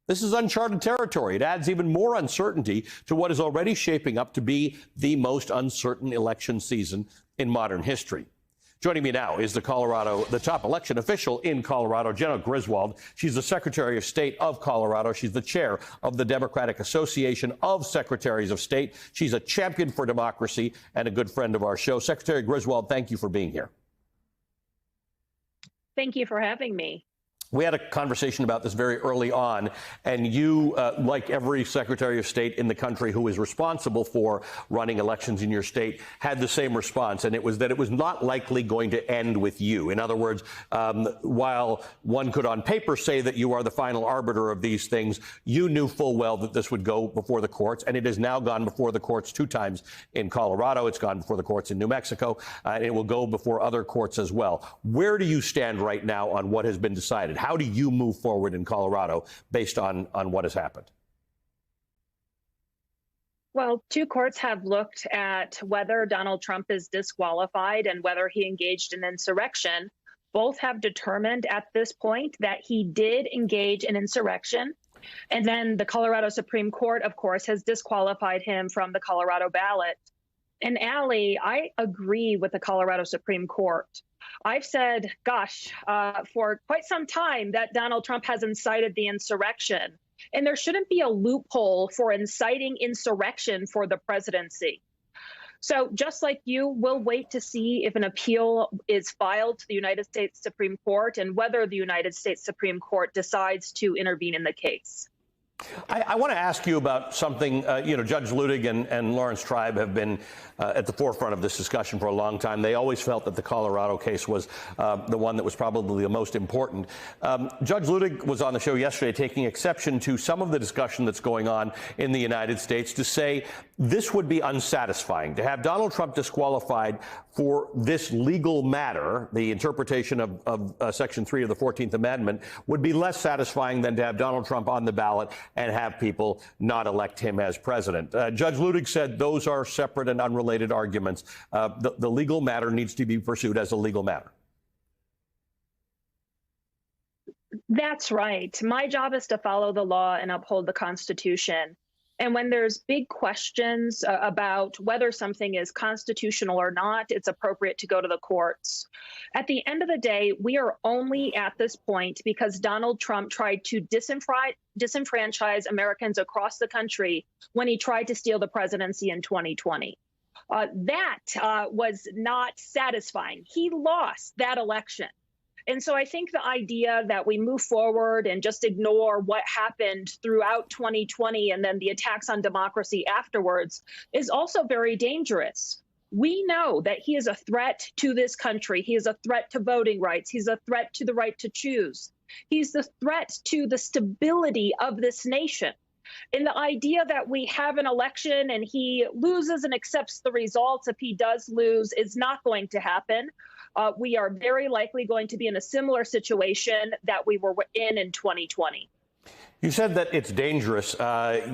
This is uncharted territory. It adds even more uncertainty to what is already shaping up to be the most uncertain election season in modern history. Joining me now is the top election official in Colorado, Jenna Griswold. She's the Secretary of State of Colorado. She's the chair of the Democratic Association of Secretaries of State. She's a champion for democracy and a good friend of our show. Secretary Griswold, thank you for being here. Thank you for having me. We had a conversation about this very early on, and you, like every Secretary of State in the country who is responsible for running elections in your state, had the same response, and it was that it was not likely going to end with you. In other words, while one could on paper say that you are the final arbiter of these things, you knew full well that this would go before the courts, and it has now gone before the courts 2 times in Colorado. It's gone before the courts in New Mexico, and it will go before other courts as well. Where do you stand right now on what has been decided? How do you move forward in Colorado based on what has happened? Well, 2 courts have looked at whether Donald Trump is disqualified and whether he engaged in insurrection. Both have determined at this point that he did engage in insurrection. And then the Colorado Supreme Court, of course, has disqualified him from the Colorado ballot. And Allie, I agree with the Colorado Supreme Court. I've said, for quite some time that Donald Trump has incited the insurrection, and there shouldn't be a loophole for inciting insurrection for the presidency. So just like you, we'll wait to see if an appeal is filed to the United States Supreme Court and whether the United States Supreme Court decides to intervene in the case. I want to ask you about something. Judge Luttig and Lawrence Tribe have been at the forefront of this discussion for a long time. They always felt that the Colorado case was the one that was probably the most important. Judge Luttig was on the show yesterday taking exception to some of the discussion that's going on in the United States to say this would be unsatisfying. To have Donald Trump disqualified for this legal matter, the interpretation of Section 3 of the 14th Amendment, would be less satisfying than to have Donald Trump on the ballot and have people not elect him as president. Judge Luttig said those are separate and unrelated arguments. The legal matter needs to be pursued as a legal matter. That's right. My job is to follow the law and uphold the Constitution. And when there's big questions about whether something is constitutional or not, it's appropriate to go to the courts. At the end of the day, we are only at this point because Donald Trump tried to disenfranchise Americans across the country when he tried to steal the presidency in 2020. That was not satisfying. He lost that election. And so I think the idea that we move forward and just ignore what happened throughout 2020 and then the attacks on democracy afterwards is also very dangerous. We know that he is a threat to this country. He is a threat to voting rights. He's a threat to the right to choose. He's the threat to the stability of this nation. And the idea that we have an election and he loses and accepts the results if he does lose is not going to happen. We are very likely going to be in a similar situation that we were in 2020. You said that it's dangerous.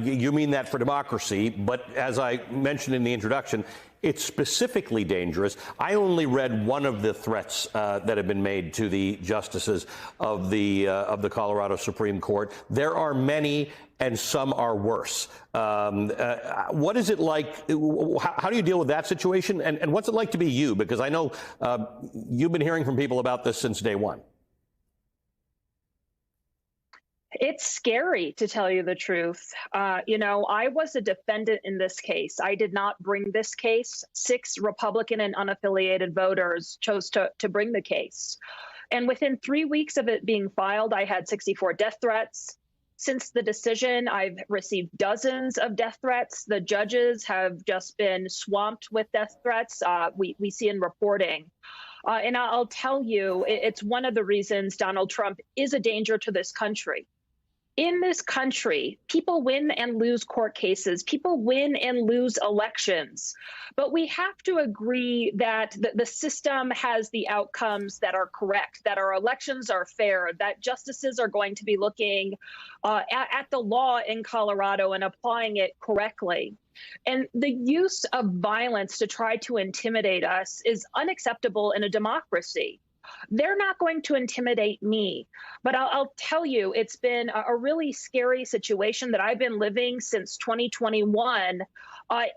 You mean that for democracy. But as I mentioned in the introduction, it's specifically dangerous. I only read one of the threats that have been made to the justices of the Colorado Supreme Court. There are many, and some are worse. What is it like? How do you deal with that situation? And what's it like to be you? Because I know you've been hearing from people about this since day one. It's scary, to tell you the truth. I was a defendant in this case. I did not bring this case. 6 Republican and unaffiliated voters chose to bring the case. And within 3 weeks of it being filed, I had 64 death threats. Since the decision, I've received dozens of death threats. The judges have just been swamped with death threats. We see in reporting. And I'll tell you, it's one of the reasons Donald Trump is a danger to this country. In this country, people win and lose court cases. People win and lose elections. But we have to agree that the system has the outcomes that are correct, that our elections are fair, that justices are going to be looking at the law in Colorado and applying it correctly. And the use of violence to try to intimidate us is unacceptable in a democracy. They're not going to intimidate me. But I'll tell you, it's been a really scary situation that I've been living since 2021.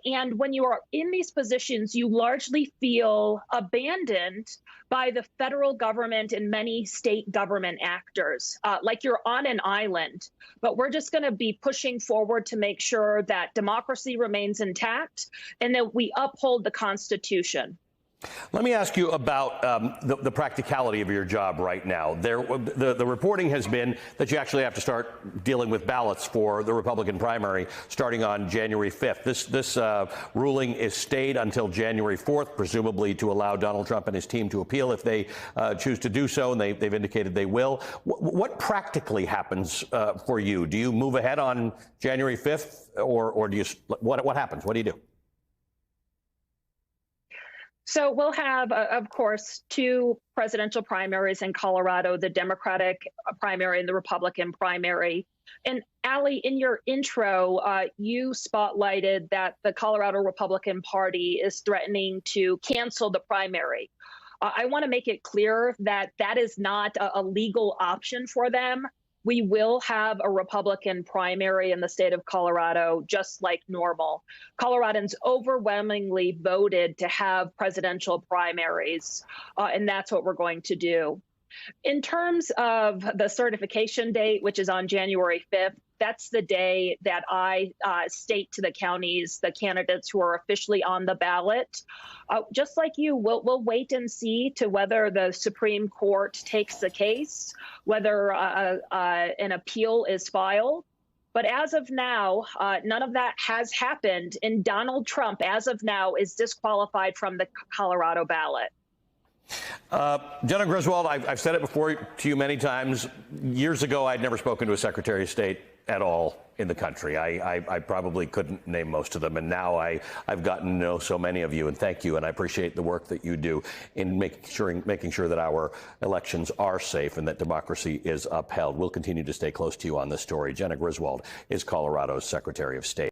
And when you are in these positions, you largely feel abandoned by the federal government and many state government actors, like you're on an island. But we're just going to be pushing forward to make sure that democracy remains intact and that we uphold the Constitution. Let me ask you about the practicality of your job right now. The reporting has been that you actually have to start dealing with ballots for the Republican primary starting on January 5th. This ruling is stayed until January 4th, presumably to allow Donald Trump and his team to appeal if they choose to do so, and they've indicated they will. What practically happens for you? Do you move ahead on January 5th, or do you? What happens? What do you do? So we'll have, of course, two presidential primaries in Colorado, the Democratic primary and the Republican primary. And Allie, in your intro, you spotlighted that the Colorado Republican Party is threatening to cancel the primary. I want to make it clear that that is not a legal option for them. We will have a Republican primary in the state of Colorado, just like normal. Coloradans overwhelmingly voted to have presidential primaries, and that's what we're going to do. In terms of the certification date, which is on January 5th, that's the day that I state to the counties, the candidates who are officially on the ballot. Just like you, we'll wait and see to whether the Supreme Court takes the case, whether an appeal is filed. But as of now, none of that has happened. And Donald Trump, as of now, is disqualified from the Colorado ballot. Jenna Griswold, I've said it before to you many times. Years ago, I'd never spoken to a Secretary of State at all in the country. I probably couldn't name most of them, and now I've gotten to know so many of you, and thank you, and I appreciate the work that you do in making sure that our elections are safe and that democracy is upheld. We'll continue to stay close to you on this story. Jenna Griswold is Colorado's Secretary of State.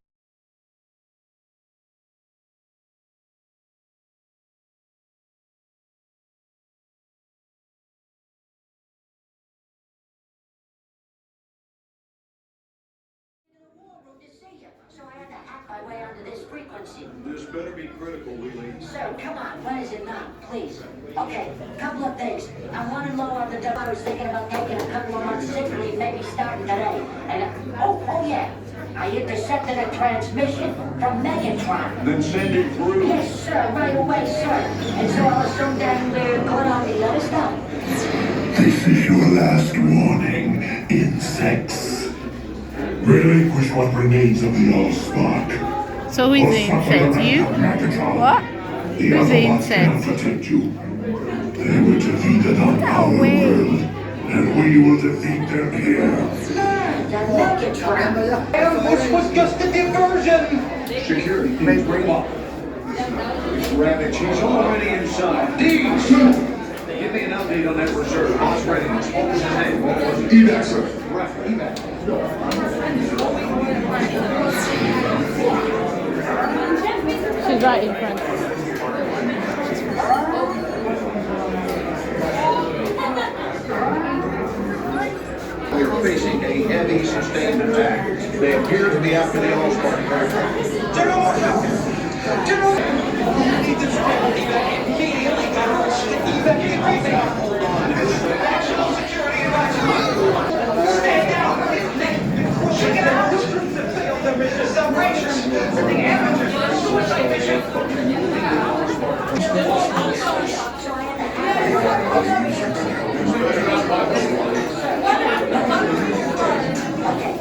So I had to hack my way onto this frequency. This better be critical, Wheelie. Sir, come on, what is it not? Please. Okay, couple of things. I wanted low on the dough. I was thinking about taking a couple of months sick leave, maybe starting today. And oh yeah, I intercepted a transmission from Megatron. Then send it through. Yes, sir, right away, sir. And so I was so damn good on me. Let us know. This is your last warning, insects. Relinquish what remains of the Allspark. So who's the insect? You? What? Who's the insect? Protect you. They were defeated on our world, and we will defeat them here. This was just a diversion! Security, please bring up. Rabbit, she's already inside. Deeds! Give me an update on that reserve. Boss readiness. What was his name? What was it? Evac, sir. Right, evac. She's right in front. We are facing a heavy, sustained attack. They appear to be after the Allspark aircraft. General! You need to immediately evacuate. Hold on. National security advisor. Stay down. Check it out. Failed the mission operations. The amateurs on suicide mission.